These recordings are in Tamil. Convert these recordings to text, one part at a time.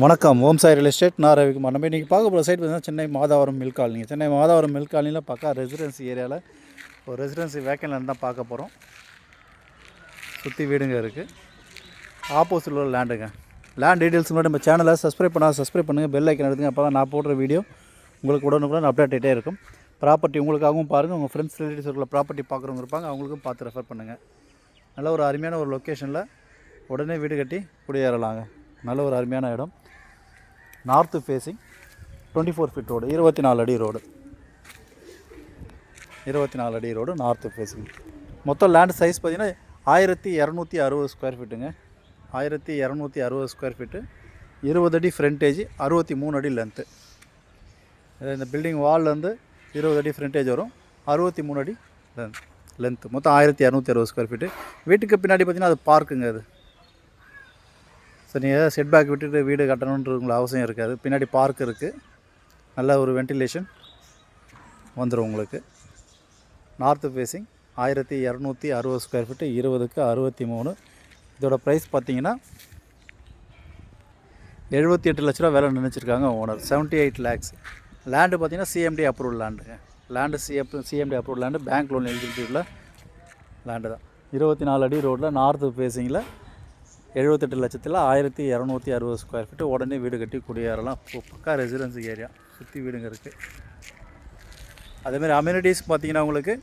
வணக்கம். ஓம் சாய் ரியல் எஸ்டேட். நான் ரவிக்குமார். நம்ம இன்றைக்கி பார்க்க போகிற சைட் பார்த்தீங்கன்னா Chennai Madhavaram mill colony. Chennai Madhavaram mill காலனியில் பக்கா ரெசிடென்சி ஏரியாவில் ஒரு ரெசிடென்சி வேக்கன் லேண்ட் தான் பார்க்க போகிறோம். சுற்றி வீடுங்க இருக்குது. ஆப்போசிட்டில் உள்ள லேண்டுங்க. லேண்ட் டீட்டெயில்ஸ் முன்னாடி நம்ம சேனலை சப்ஸ்கிரைப் பண்ணுங்கள். பெல் ஐக்கன் எடுத்துங்க. அப்போ தான் நான் போடுற வீடியோ உங்களுக்கு உடனுக்குடன் அப்டேட் ஆகிட்டே இருக்கும். ப்ராப்பர்ட்டி உங்களுக்காகவும் பாருங்கள். உங்கள் ஃப்ரெண்ட்ஸ் ரிலேட்டிவ்ஸ் இருக்கிற ப்ராப்பர்ட்டி பார்க்குறவங்க இருப்பாங்க, அவங்களுக்கும் பார்த்து ரெஃபர் பண்ணுங்கள். நல்ல ஒரு அருமையான ஒரு லொக்கேஷனில் உடனே வீடு கட்டி குடியேறலாங்க. நல்ல ஒரு அருமையான இடம். நார்த்து ஃபேஸிங் 24 ஃபீட் ரோடு, 24 அடி ரோடு, 24 அடி ரோடு, நார்த்து ஃபேஸிங். மொத்தம் லேண்ட் சைஸ் பார்த்திங்கன்னா 1260 ஸ்கொயர் ஃபீட்டுங்க. 1260 ஸ்கொயர் ஃபீட்டு, 20 அடி ஃப்ரண்டேஜ், 63 அடி லென்த்து. இந்த பில்டிங் வால்லேருந்து 20 அடி ஃப்ரண்டேஜ் வரும், 63 அடி லென்த்து. மொத்தம் 1260 ஸ்கொயர் ஃபீட்டு. வீட்டுக்கு பின்னாடி பார்த்திங்கன்னா அது பார்க்குங்க. அது ஸோ நீங்கள் செட் பேக் விட்டுட்டு வீடு கட்டணுன்ற உங்களுக்கு அவசியம் இருக்காது. பின்னாடி பார்க் இருக்குது. நல்ல ஒரு வென்டிலேஷன் வந்துடும் உங்களுக்கு. நார்த்து ஃபேஸிங் 1260 ஸ்கொயர் ஃபீட்டு, 20க்கு 63. இதோட ப்ரைஸ் பார்த்தீங்கன்னா 78 லட்ச ரூபா வேலை நினச்சிருக்காங்க ஓனர். 78 லேக்ஸ். லேண்டு பார்த்தீங்கன்னா சிஎம்டி அப்ரூவல் லேண்டுங்க. Land CMDA approval land, bank loan எலிஜிபிலிட்டியில் லேண்டு தான். 24 அடி ரோட்டில் நார்த்து ஃபேஸிங்கில் 78 லட்சத்தில் 1260 ஸ்கொயர் ஃபீட்டு. உடனே வீடு கட்டி குடியேறலாம். பக்கா ரெசிடென்சி ஏரியா, சுற்றி வீடுங்க இருக்குது. அதேமாதிரி அம்யூனிட்டிஸ் பார்த்திங்கன்னா உங்களுக்கு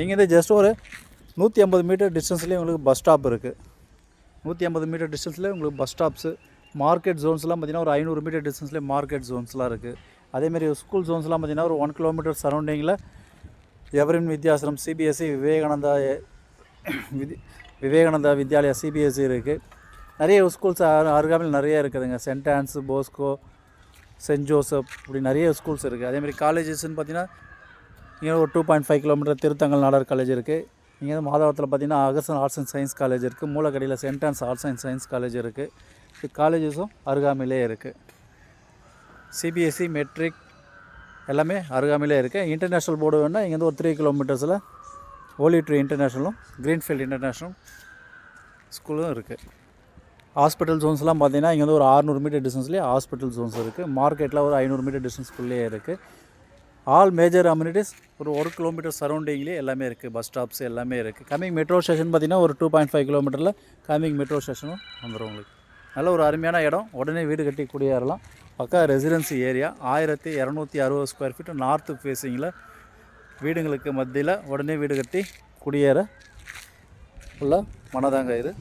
இங்கேருந்து ஜஸ்ட் ஒரு 150 மீட்டர் டிஸ்டன்ஸ்லேயே உங்களுக்கு பஸ் ஸ்டாப் இருக்குது. 150 மீட்டர் டிஸ்டன்ஸ்லேயே உங்களுக்கு பஸ் ஸ்டாப்ஸு, மார்க்கெட் ஜோன்ஸ்லாம் பார்த்திங்கன்னா ஒரு 500 மீட்டர் டிஸ்டன்ஸ்லேயே மார்க்கெட் ஜோன்ஸ்லாம் இருக்குது. அதேமாதிரி ஸ்கூல் ஜோன்ஸ்லாம் பார்த்திங்கன்னா ஒரு 1 கிலோமீட்டர் சரௌண்டிங்கில் எவரின் வித்யாசிரம், சிபிஎஸ்சி, விவேகானந்தா வித்யாலயா சிபிஎஸ்சி இருக்குது. நிறைய ஸ்கூல்ஸ் அருகாமையில் நிறைய இருக்குதுங்க. சென்ட் ஆன்ஸ், போஸ்கோ, சென்ட் ஜோசப், இப்படி நிறைய ஸ்கூல்ஸ் இருக்குது. அதேமாதிரி காலேஜஸ்ன்னு பார்த்தீங்கன்னா இங்கே ஒரு 2.5 கிலோமீட்டர் திருத்தங்கல் நாடார் காலேஜ் இருக்குது. இங்கே மாதவரத்தில் பார்த்திங்கன்னா Agarsen arts and science college இருக்குது. மூலக்கடியில் saint Anne's arts and science college இருக்குது. இது காலேஜஸும் அருகாமையிலே இருக்குது. சிபிஎஸ்சி, மெட்ரிக் எல்லாமே அருகாமையிலே இருக்குது. இன்டர்நேஷ்னல் போர்டு வேணால் இங்கேருந்து ஒரு 3 கிலோமீட்டர்ஸில் ஓலிட்ரி இன்டர்நேஷ்னலும், க்ரீன்ஃபீல்டு இன்டர்நேஷ்னல் ஸ்கூலும் இருக்குது. ஹாஸ்பிட்டல் ஜோன்ஸ்லாம் பார்த்திங்கன்னா இங்கே வந்து ஒரு 600 மீட்டர் டிஸ்டன்ஸ்லேயே ஹாஸ்பிட்டல் ஜோன்ஸ் இருக்குது. மார்க்கெட்டில் ஒரு 500 மீட்டர் டிஸ்டன்ஸ்க்குள்ளேயே இருக்குது. ஆல் மேஜர் அம்யூனிட்டிஸ் ஒரு கிலோமீட்டர் சரௌண்டிங்லேயே எல்லாமே இருக்குது. பஸ் ஸ்டாப்ஸ் எல்லாமே இருக்குது. கம்மிங் மெட்ரோ ஸ்டேஷன் பார்த்திங்கன்னா ஒரு 2.5 கிலோமீட்டரில் கம்மிங் மெட்ரோ ஸ்டேஷனும் வந்துடும் உங்களுக்கு. நல்ல ஒரு அருமையான இடம். உடனே வீடு கட்டி குடியேறலாம். பக்கா residency area. 1260 square feet north ஃபேஸிங்கில் வீடுங்களுக்கு மத்தியில் உடனே வீடு கட்டி குடியேற உள்ள மனதாங்க இது.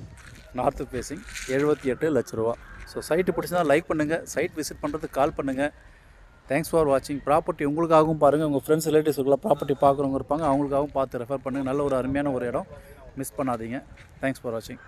நார்த்து ஃபேஸிங் 78 லட்ச ரூபா. ஸோ சைட்டு பிடிச்சினா லைக் பண்ணுங்கள். சைட் விசிட் பண்ணுறதுக்கு கால் பண்ணுங்கள். தேங்க்ஸ் ஃபார் வாட்சிங். ப்ராப்பர்ட்டி உங்களுக்காகவும் பாருங்கள். உங்கள் ஃப்ரெண்ட்ஸ் ரிலேட்டிவ்ஸுக்குள்ள ப்ராப்பர்ட்டி பார்க்குறவங்க இருப்பாங்க, அவங்களுக்காகவும் பார்த்து ரெஃபர் பண்ணுங்கள். நல்ல ஒரு அருமையான ஒரு இடம். மிஸ் பண்ணாதீங்க. தேங்க்ஸ் ஃபார் வாட்சிங்.